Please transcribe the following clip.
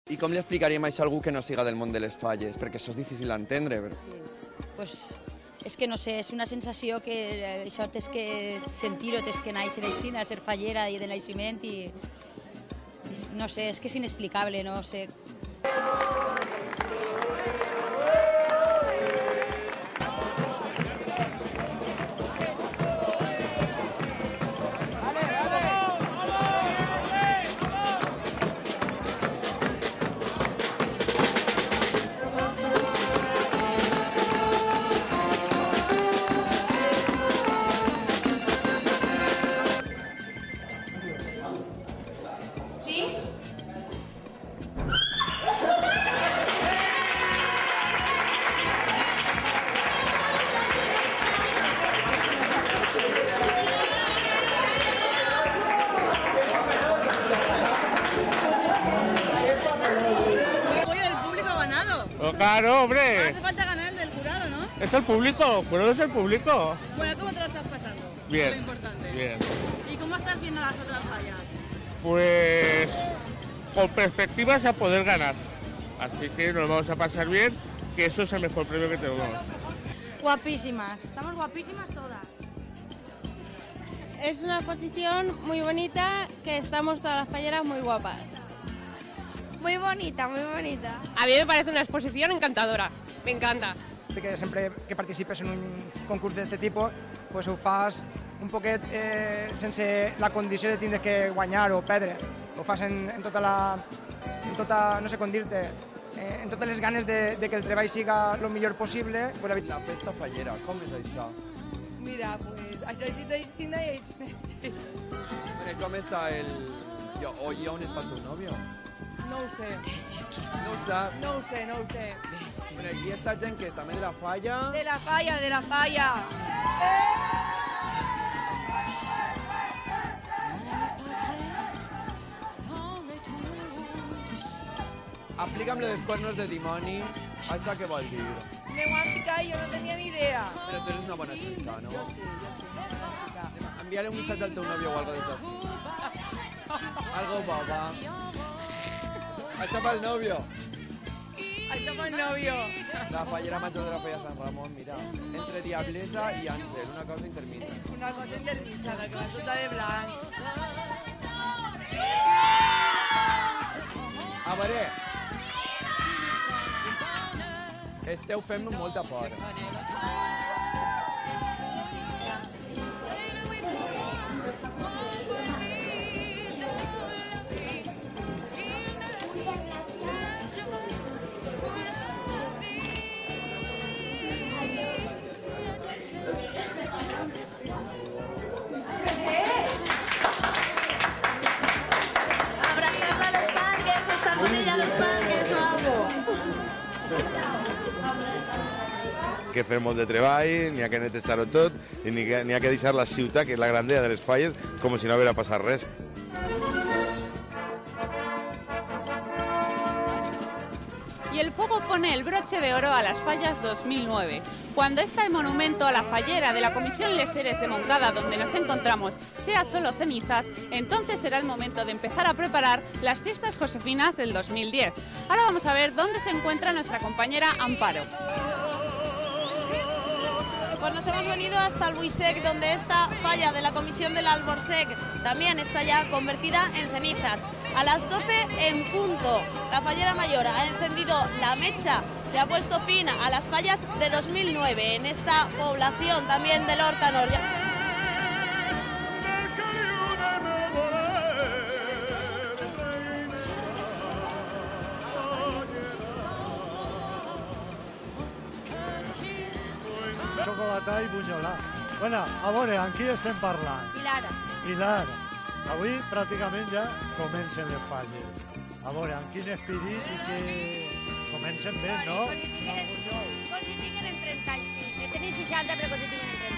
I com li explicaríem això a algú que no siga del món de les falles? Perquè això és difícil d'entendre. Sí, pues és que no sé, és una sensació que això tens que sentir-ho, tens que néixer així, a ser fallera i de naixement i no sé, és que és inexplicable, no sé. Claro, hombre. Hace falta ganar el del jurado, ¿no? Es el público, jurado es el público. Bueno, ¿cómo te lo estás pasando? Bien. Lo importante. Bien. ¿Y cómo estás viendo las otras fallas? Pues con perspectivas a poder ganar. Así que nos vamos a pasar bien, que eso es el mejor premio que tenemos. Guapísimas, estamos guapísimas todas. Es una exposición muy bonita, que estamos todas las falleras muy guapas. Muy bonita, muy bonita. A mí me parece una exposición encantadora, me encanta. Que sempre que participes en un concurs d'aquest tipus, pues ho fas un poquet sense la condició de tindre que guanyar o perdre. Ho fas en tota, no sé com dir-te, en totes les ganes de que el treball siga el millor possible. La festa fallera, com és això? Mira, pues això és Aicina i Aicina. Com està el... I on està el teu nòvio? No ho sé. No ho sap. No ho sé, no ho sé. Bueno, aquí està gent que és també de la falla. De la falla, de la falla. Explica'm lo dels cuernos de dimoni. Això què vol dir? Me ho han picat i jo no tenia ni idea. Però tu eres una bona chica, ¿no? Yo sí, una chica. Envíale un mensaje al teu novio o algo de eso. Algo boba. Això pel novio. Això pel novio. La fallera major de la falla Sant Ramon, mira. Entre Diablesa i Àngel, una cosa intermitja. Una cosa intermitjada, que va tota de blanc. A veure, esteu fent molta por. Abrazarla a los parques o estar con ella a los parques o algo. Que fer molt de treball, n'hi ha que netejar-ho tot i n'hi ha que deixar la ciutat, que és la grandea de les falles, com si no haguera passat res. Y el fuego pone el broche de oro a las fallas 2009. Cuando este monumento a la fallera de la Comisión Leseres de Moncada, donde nos encontramos, sea solo cenizas, entonces será el momento de empezar a preparar las fiestas josefinas del 2010. Ahora vamos a ver dónde se encuentra nuestra compañera Amparo. Pues nos hemos venido hasta el Buisec, donde esta falla de la Comisión del Alborsec también está ya convertida en cenizas. A las 12 en punto, la fallera mayor ha encendido la mecha y ha puesto fin a las fallas de 2009 en esta población también del Hortanor. Xocolata i bunyolà. Bueno, a veure, amb qui estem parlant? Pilar. Pilar. Avui pràcticament ja comencen les falles. A veure, amb quin espirit i que comencen bé, no? Consitiguen en 30 anys. Tenim 60, però consitiguen en 30.